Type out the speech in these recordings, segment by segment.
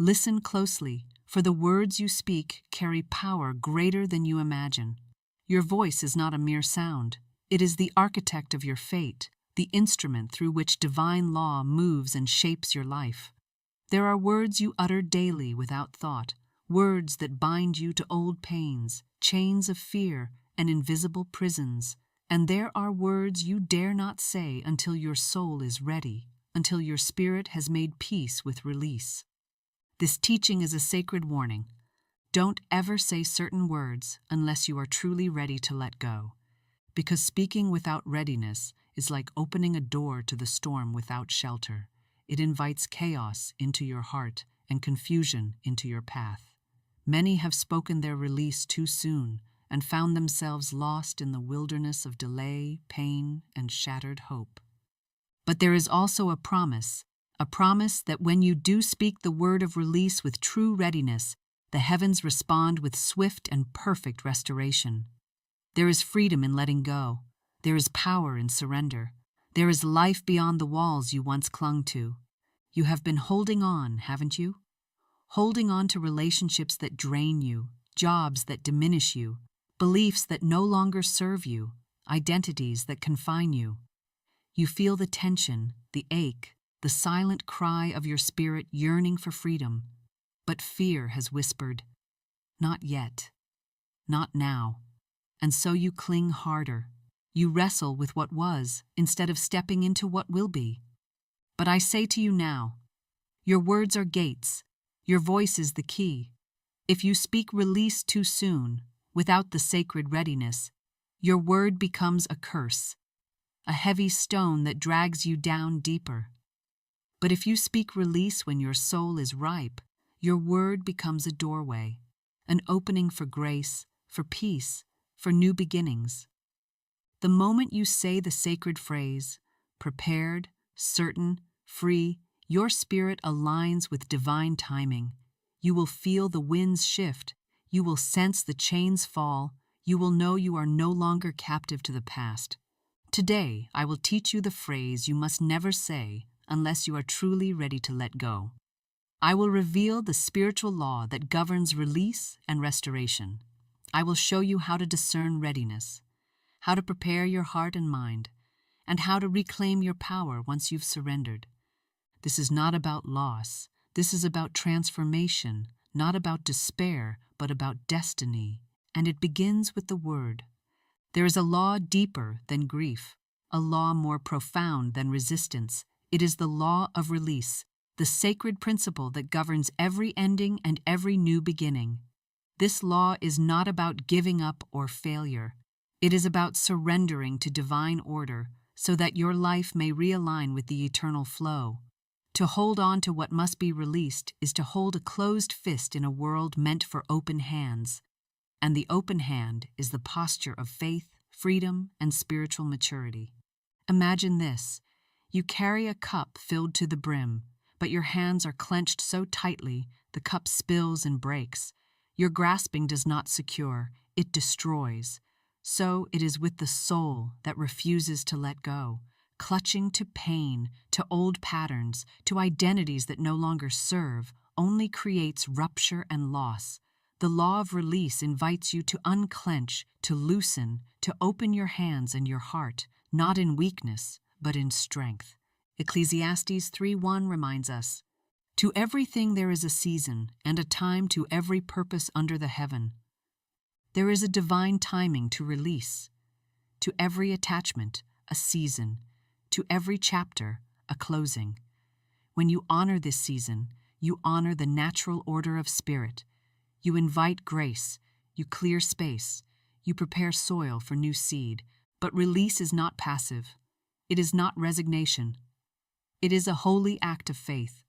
Listen closely, for the words you speak carry power greater than you imagine. Your voice is not a mere sound. It is the architect of your fate, the instrument through which divine law moves and shapes your life. There are words you utter daily without thought, words that bind you to old pains, chains of fear, and invisible prisons. And there are words you dare not say until your soul is ready, until your spirit has made peace with release. This teaching is a sacred warning. Don't ever say certain words unless you are truly ready to let go, because speaking without readiness is like opening a door to the storm without shelter. It invites chaos into your heart and confusion into your path. Many have spoken their release too soon and found themselves lost in the wilderness of delay, pain, and shattered hope. But there is also a promise that when you do speak the word of release with true readiness, the heavens respond with swift and perfect restoration. There is freedom in letting go. There is power in surrender. There is life beyond the walls you once clung to. You have been holding on, haven't you? Holding on to relationships that drain you, jobs that diminish you, beliefs that no longer serve you, identities that confine you. You feel the tension, the ache, the silent cry of your spirit yearning for freedom. But fear has whispered, "Not yet, not now." And so you cling harder. You wrestle with what was instead of stepping into what will be. But I say to you now, your words are gates. Your voice is the key. If you speak release too soon, without the sacred readiness, your word becomes a curse, a heavy stone that drags you down deeper. But if you speak release when your soul is ripe, your word becomes a doorway, an opening for grace, for peace, for new beginnings. The moment you say the sacred phrase, prepared, certain, free, your spirit aligns with divine timing. You will feel the winds shift. You will sense the chains fall. You will know you are no longer captive to the past. Today, I will teach you the phrase you must never say unless you are truly ready to let go. I will reveal the spiritual law that governs release and restoration. I will show you how to discern readiness, how to prepare your heart and mind, and how to reclaim your power once you've surrendered. This is not about loss. This is about transformation, not about despair, but about destiny. And it begins with the word. There is a law deeper than grief, a law more profound than resistance. It is the law of release, the sacred principle that governs every ending and every new beginning. This law is not about giving up or failure. It is about surrendering to divine order so that your life may realign with the eternal flow. To hold on to what must be released is to hold a closed fist in a world meant for open hands. And the open hand is the posture of faith, freedom, and spiritual maturity. Imagine this. You carry a cup filled to the brim, but your hands are clenched so tightly the cup spills and breaks. Your grasping does not secure, it destroys. So it is with the soul that refuses to let go, clutching to pain, to old patterns, to identities that no longer serve, only creates rupture and loss. The law of release invites you to unclench, to loosen, to open your hands and your heart, not in weakness, but in strength. Ecclesiastes 3:1 reminds us, "To everything there is a season, and a time to every purpose under the heaven." There is a divine timing to release. To every attachment, a season. To every chapter, a closing. When you honor this season, you honor the natural order of spirit. You invite grace, you clear space, you prepare soil for new seed. But release is not passive. It is not resignation. It is a holy act of faith.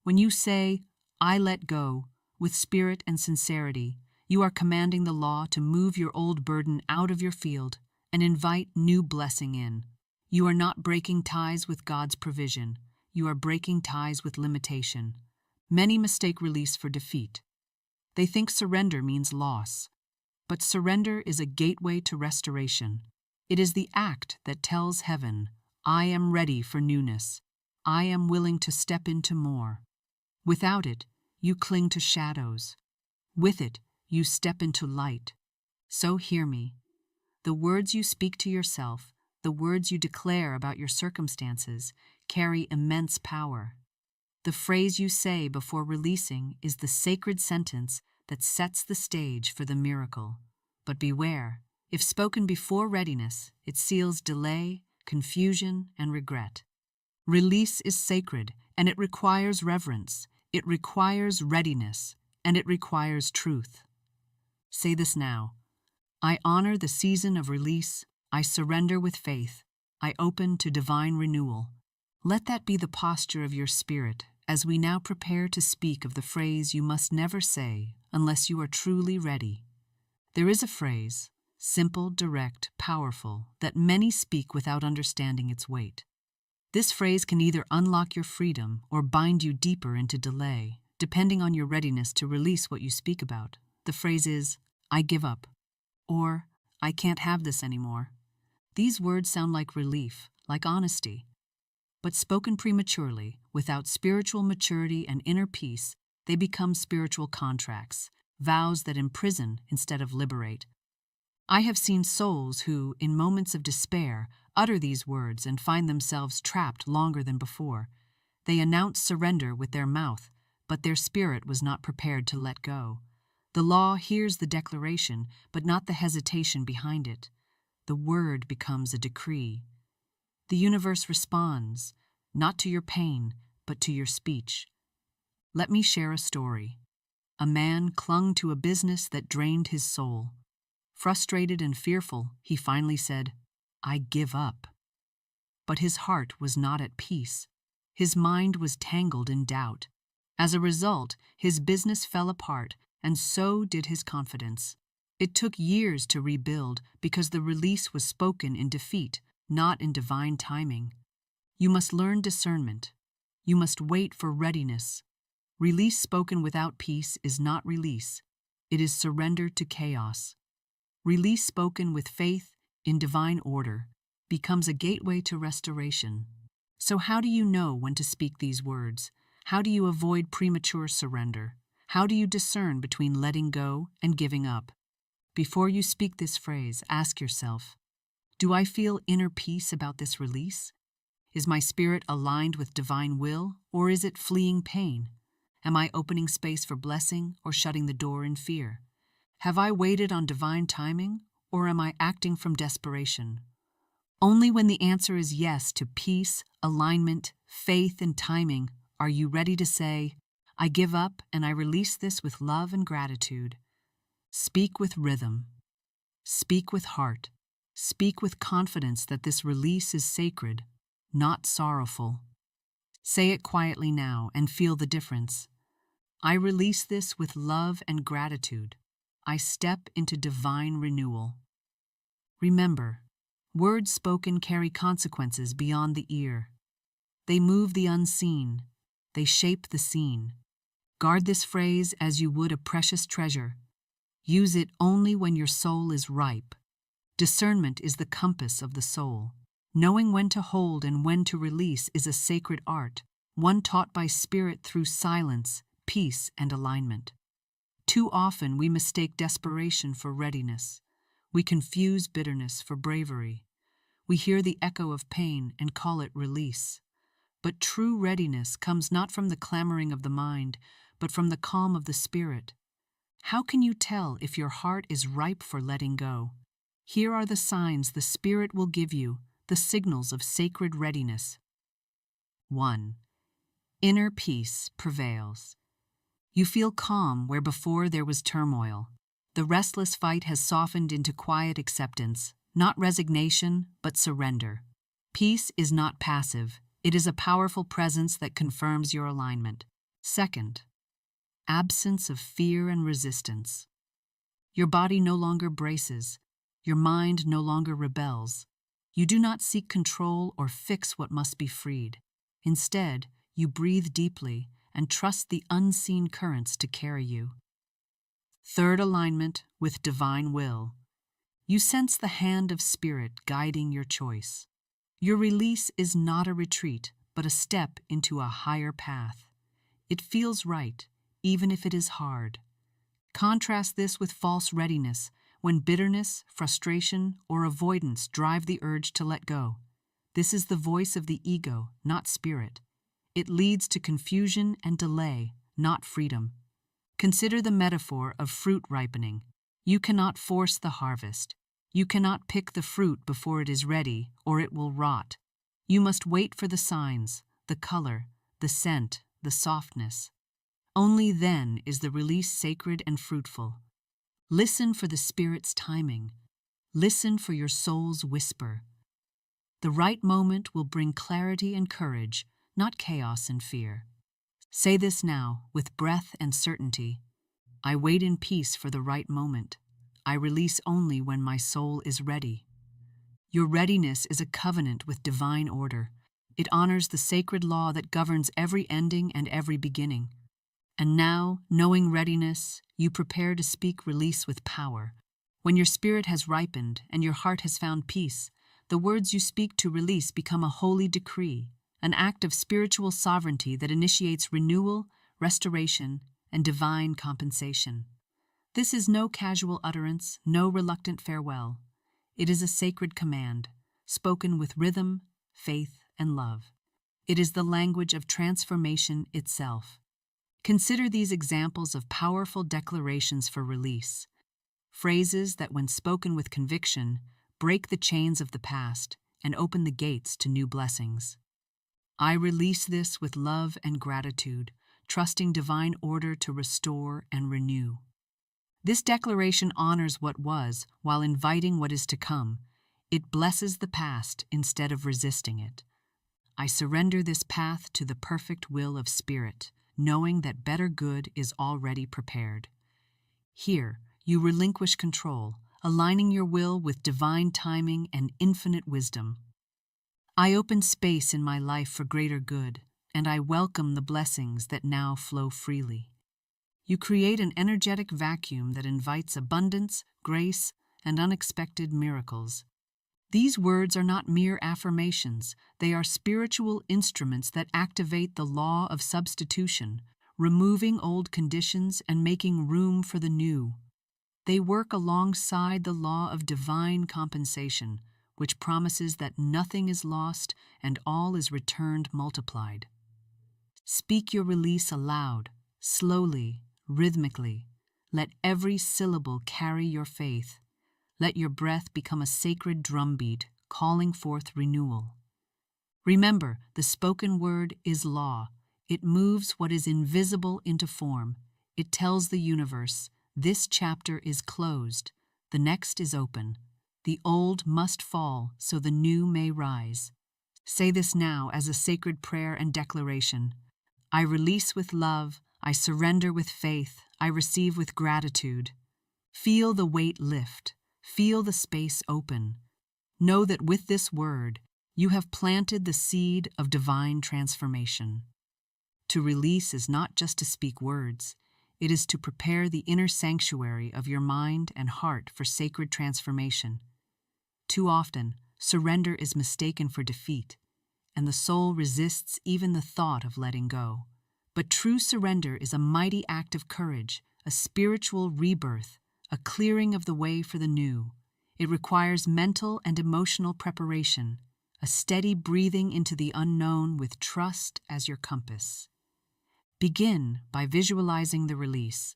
When you say, "I let go," with spirit and sincerity, you are commanding the law to move your old burden out of your field and invite new blessing in. You are not breaking ties with God's provision. You are breaking ties with limitation. Many mistake release for defeat. They think surrender means loss. But surrender is a gateway to restoration. It is the act that tells heaven, "I am ready for newness. I am willing to step into more." Without it, you cling to shadows. With it, you step into light. So hear me. The words you speak to yourself, the words you declare about your circumstances, carry immense power. The phrase you say before releasing is the sacred sentence that sets the stage for the miracle. But beware, if spoken before readiness, it seals delay, confusion, and regret. Release is sacred, and it requires reverence. It requires readiness, and it requires truth. Say this now. I honor the season of release. I surrender with faith. I open to divine renewal. Let that be the posture of your spirit as we now prepare to speak of the phrase you must never say unless you are truly ready. There is a phrase, simple, direct, powerful, that many speak without understanding its weight. This phrase can either unlock your freedom or bind you deeper into delay, depending on your readiness to release what you speak about. The phrase is, I give up, or I can't have this anymore. These words sound like relief, like honesty. But spoken prematurely, without spiritual maturity and inner peace, they become spiritual contracts, vows that imprison instead of liberate. I have seen souls who, in moments of despair, utter these words and find themselves trapped longer than before. They announce surrender with their mouth, but their spirit was not prepared to let go. The law hears the declaration, but not the hesitation behind it. The word becomes a decree. The universe responds, not to your pain, but to your speech. Let me share a story. A man clung to a business that drained his soul. Frustrated and fearful, he finally said, I give up. But his heart was not at peace. His mind was tangled in doubt. As a result, his business fell apart, and so did his confidence. It took years to rebuild because the release was spoken in defeat, not in divine timing. You must learn discernment. You must wait for readiness. Release spoken without peace is not release. It is surrender to chaos. Release spoken with faith, in divine order, becomes a gateway to restoration. So how do you know when to speak these words? How do you avoid premature surrender? How do you discern between letting go and giving up? Before you speak this phrase, ask yourself, do I feel inner peace about this release? Is my spirit aligned with divine will, or is it fleeing pain? Am I opening space for blessing or shutting the door in fear? Have I waited on divine timing, or am I acting from desperation? Only when the answer is yes to peace, alignment, faith, and timing are you ready to say, I give up and I release this with love and gratitude. Speak with rhythm. Speak with heart. Speak with confidence that this release is sacred, not sorrowful. Say it quietly now and feel the difference. I release this with love and gratitude. I step into divine renewal. Remember, words spoken carry consequences beyond the ear. They move the unseen. They shape the scene. Guard this phrase as you would a precious treasure. Use it only when your soul is ripe. Discernment is the compass of the soul. Knowing when to hold and when to release is a sacred art, one taught by spirit through silence, peace, and alignment. Too often we mistake desperation for readiness. We confuse bitterness for bravery. We hear the echo of pain and call it release. But true readiness comes not from the clamoring of the mind, but from the calm of the spirit. How can you tell if your heart is ripe for letting go? Here are the signs the Spirit will give you, the signals of sacred readiness. 1. Inner peace prevails. You feel calm where before there was turmoil. The restless fight has softened into quiet acceptance, not resignation, but surrender. Peace is not passive. It is a powerful presence that confirms your alignment. 2. Absence of fear and resistance. Your body no longer braces. Your mind no longer rebels. You do not seek control or fix what must be freed. Instead, you breathe deeply and trust the unseen currents to carry you. 3. Alignment with divine will. You sense the hand of spirit guiding your choice. Your release is not a retreat, but a step into a higher path. It feels right. even if it is hard. Contrast this with false readiness, when bitterness, frustration, or avoidance drive the urge to let go. This is the voice of the ego, not spirit. It leads to confusion and delay, not freedom. Consider the metaphor of fruit ripening. You cannot force the harvest. You cannot pick the fruit before it is ready, or it will rot. You must wait for the signs, the color, the scent, the softness. Only then is the release sacred and fruitful. Listen for the Spirit's timing. Listen for your soul's whisper. The right moment will bring clarity and courage, not chaos and fear. Say this now, with breath and certainty. I wait in peace for the right moment. I release only when my soul is ready. Your readiness is a covenant with divine order. It honors the sacred law that governs every ending and every beginning. And now, knowing readiness, you prepare to speak release with power. When your spirit has ripened and your heart has found peace, the words you speak to release become a holy decree, an act of spiritual sovereignty that initiates renewal, restoration, and divine compensation. This is no casual utterance, no reluctant farewell. It is a sacred command, spoken with rhythm, faith, and love. It is the language of transformation itself. Consider these examples of powerful declarations for release. Phrases that, when spoken with conviction, break the chains of the past and open the gates to new blessings. I release this with love and gratitude, trusting divine order to restore and renew. This declaration honors what was while inviting what is to come. It blesses the past instead of resisting it. I surrender this path to the perfect will of Spirit, knowing that better good is already prepared. Here, you relinquish control, aligning your will with divine timing and infinite wisdom. I open space in my life for greater good, and I welcome the blessings that now flow freely. You create an energetic vacuum that invites abundance, grace, and unexpected miracles. These words are not mere affirmations, they are spiritual instruments that activate the law of substitution, removing old conditions and making room for the new. They work alongside the law of divine compensation, which promises that nothing is lost and all is returned multiplied. Speak your release aloud, slowly, rhythmically. Let every syllable carry your faith. Let your breath become a sacred drumbeat, calling forth renewal. Remember, the spoken word is law. It moves what is invisible into form. It tells the universe, this chapter is closed, the next is open. The old must fall so the new may rise. Say this now as a sacred prayer and declaration. I release with love, I surrender with faith, I receive with gratitude. Feel the weight lift. Feel the space open. Know that with this word, you have planted the seed of divine transformation. To release is not just to speak words, it is to prepare the inner sanctuary of your mind and heart for sacred transformation. Too often, surrender is mistaken for defeat, and the soul resists even the thought of letting go. But true surrender is a mighty act of courage, a spiritual rebirth, a clearing of the way for the new. It requires mental and emotional preparation, a steady breathing into the unknown with trust as your compass. Begin by visualizing the release.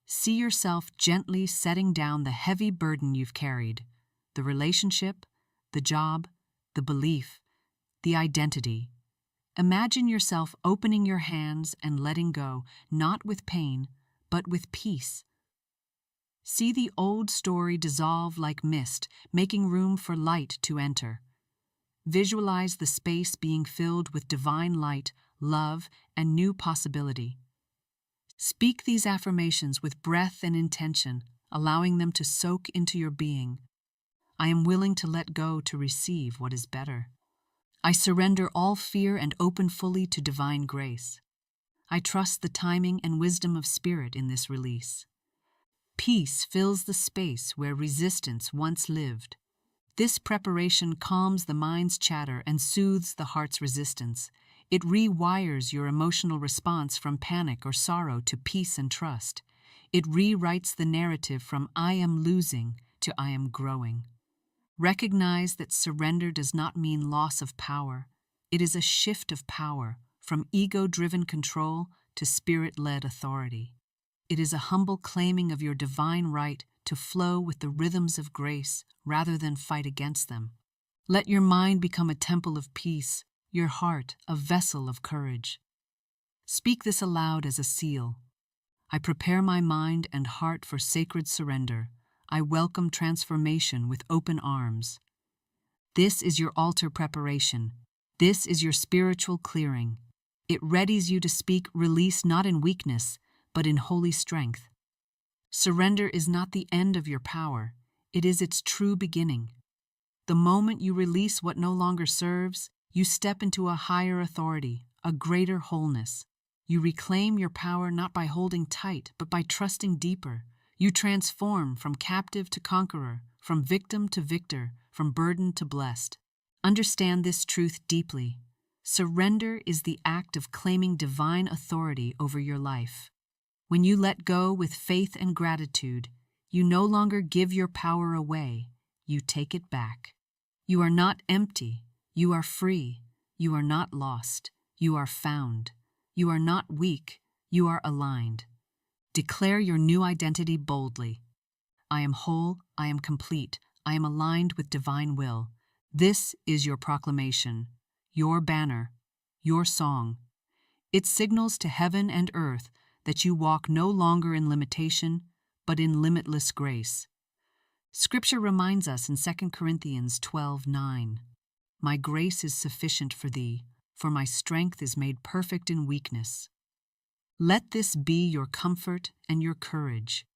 See yourself gently setting down the heavy burden you've carried, the relationship, the job, the belief, the identity. Imagine yourself opening your hands and letting go, not with pain, but with peace. See the old story dissolve like mist, making room for light to enter. Visualize the space being filled with divine light, love, and new possibility. Speak these affirmations with breath and intention, allowing them to soak into your being. I am willing to let go to receive what is better. I surrender all fear and open fully to divine grace. I trust the timing and wisdom of Spirit in this release. Peace fills the space where resistance once lived. This preparation calms the mind's chatter and soothes the heart's resistance. It rewires your emotional response from panic or sorrow to peace and trust. It rewrites the narrative from "I am losing" to "I am growing." Recognize that surrender does not mean loss of power. It is a shift of power from ego-driven control to spirit-led authority. It is a humble claiming of your divine right to flow with the rhythms of grace rather than fight against them. Let your mind become a temple of peace, your heart a vessel of courage. Speak this aloud as a seal. I prepare my mind and heart for sacred surrender. I welcome transformation with open arms. This is your altar preparation. This is your spiritual clearing. It readies you to speak release not in weakness, but in holy strength. Surrender is not the end of your power. It is its true beginning. The moment you release what no longer serves, you step into a higher authority, a greater wholeness. You reclaim your power not by holding tight, but by trusting deeper. You transform from captive to conqueror, from victim to victor, from burdened to blessed. Understand this truth deeply. Surrender is the act of claiming divine authority over your life. When you let go with faith and gratitude, you no longer give your power away, you take it back. You are not empty, you are free. You are not lost, you are found. You are not weak, you are aligned. Declare your new identity boldly. I am whole, I am complete, I am aligned with divine will. This is your proclamation, your banner, your song. It signals to heaven and earth that you walk no longer in limitation, but in limitless grace. Scripture reminds us in 2 Corinthians 12:9, "My grace is sufficient for thee, for my strength is made perfect in weakness." Let this be your comfort and your courage.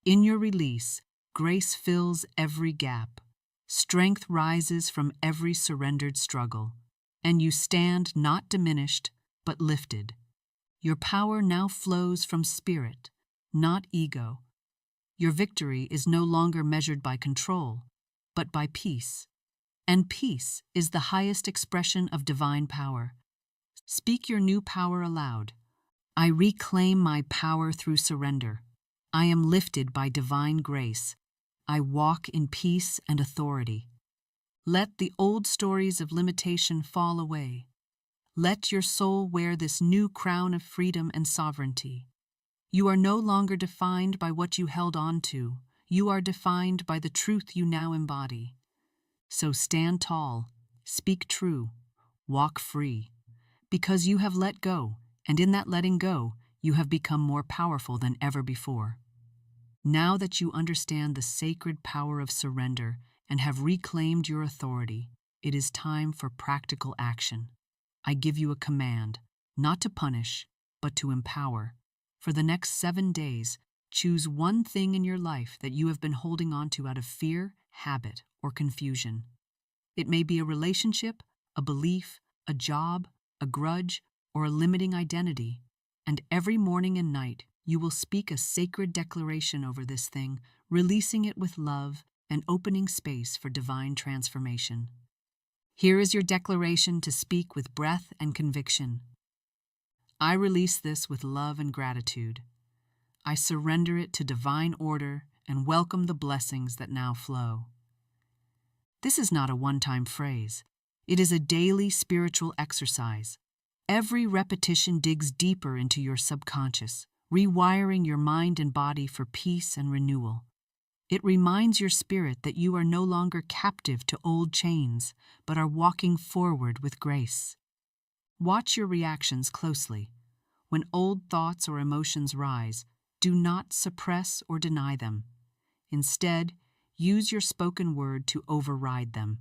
In your release, grace fills every gap. Strength rises from every surrendered struggle, and you stand not diminished, but lifted. Your power now flows from spirit, not ego. Your victory is no longer measured by control, but by peace. And peace is the highest expression of divine power. Speak your new power aloud. I reclaim my power through surrender. I am lifted by divine grace. I walk in peace and authority. Let the old stories of limitation fall away. Let your soul wear this new crown of freedom and sovereignty. You are no longer defined by what you held on to. You are defined by the truth you now embody. So stand tall, speak true, walk free, because you have let go, and in that letting go, you have become more powerful than ever before. Now that you understand the sacred power of surrender and have reclaimed your authority, it is time for practical action. I give you a command, not to punish, but to empower. For the next 7 days, choose one thing in your life that you have been holding on to out of fear, habit, or confusion. It may be a relationship, a belief, a job, a grudge, or a limiting identity. And every morning and night, you will speak a sacred declaration over this thing, releasing it with love and opening space for divine transformation. Here is your declaration to speak with breath and conviction. I release this with love and gratitude. I surrender it to divine order and welcome the blessings that now flow. This is not a one-time phrase. It is a daily spiritual exercise. Every repetition digs deeper into your subconscious, rewiring your mind and body for peace and renewal. It reminds your spirit that you are no longer captive to old chains, but are walking forward with grace. Watch your reactions closely. When old thoughts or emotions rise, do not suppress or deny them. Instead, use your spoken word to override them.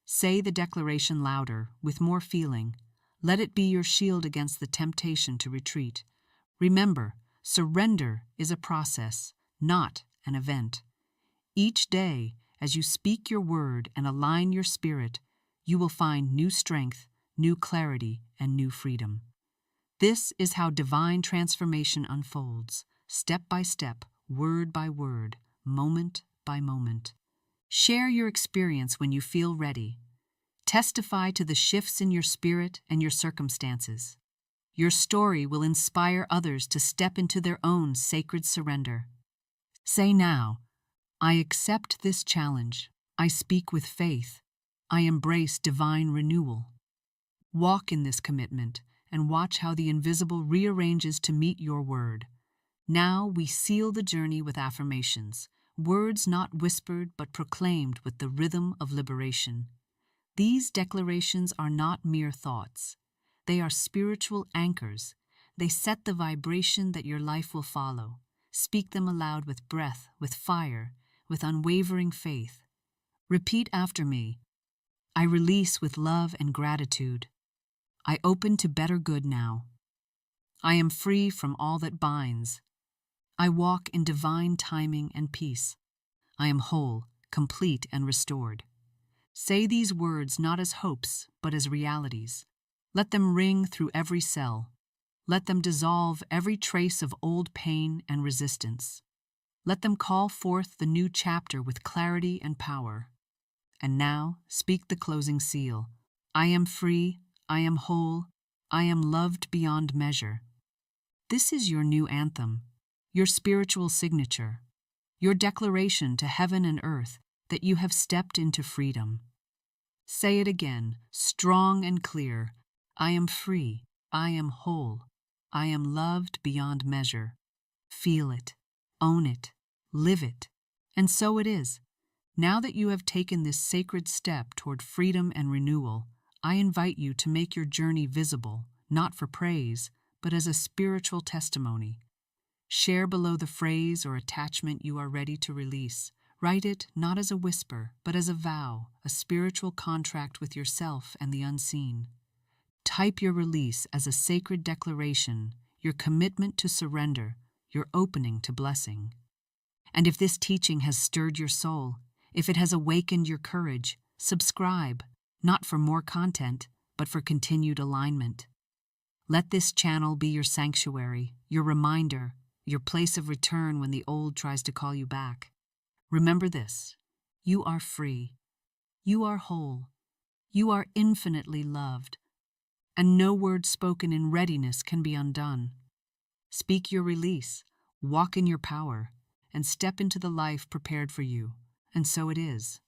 Say the declaration louder, with more feeling. Let it be your shield against the temptation to retreat. Remember, surrender is a process, not an event. Each day, as you speak your word and align your spirit, you will find new strength, new clarity, and new freedom. This is how divine transformation unfolds, step by step, word by word, moment by moment. Share your experience when you feel ready. Testify to the shifts in your spirit and your circumstances. Your story will inspire others to step into their own sacred surrender. Say now, I accept this challenge. I speak with faith. I embrace divine renewal. Walk in this commitment and watch how the invisible rearranges to meet your word. Now we seal the journey with affirmations, words not whispered but proclaimed with the rhythm of liberation. These declarations are not mere thoughts. They are spiritual anchors. They set the vibration that your life will follow. Speak them aloud with breath, with fire, with unwavering faith. Repeat after me. I release with love and gratitude. I open to better good now. I am free from all that binds. I walk in divine timing and peace. I am whole, complete, and restored. Say these words not as hopes, but as realities. Let them ring through every cell. Let them dissolve every trace of old pain and resistance. Let them call forth the new chapter with clarity and power. And now, speak the closing seal. I am free, I am whole, I am loved beyond measure. This is your new anthem, your spiritual signature, your declaration to heaven and earth that you have stepped into freedom. Say it again, strong and clear. I am free, I am whole, I am loved beyond measure. Feel it, own it, live it, and so it is. Now that you have taken this sacred step toward freedom and renewal, I invite you to make your journey visible, not for praise, but as a spiritual testimony. Share below the phrase or attachment you are ready to release. Write it not as a whisper, but as a vow, a spiritual contract with yourself and the unseen. Type your release as a sacred declaration, your commitment to surrender, your opening to blessing. And if this teaching has stirred your soul, if it has awakened your courage, subscribe, not for more content, but for continued alignment. Let this channel be your sanctuary, your reminder, your place of return when the old tries to call you back. Remember this, you are free, you are whole, you are infinitely loved, and no word spoken in readiness can be undone. Speak your release, walk in your power, and step into the life prepared for you, and so it is.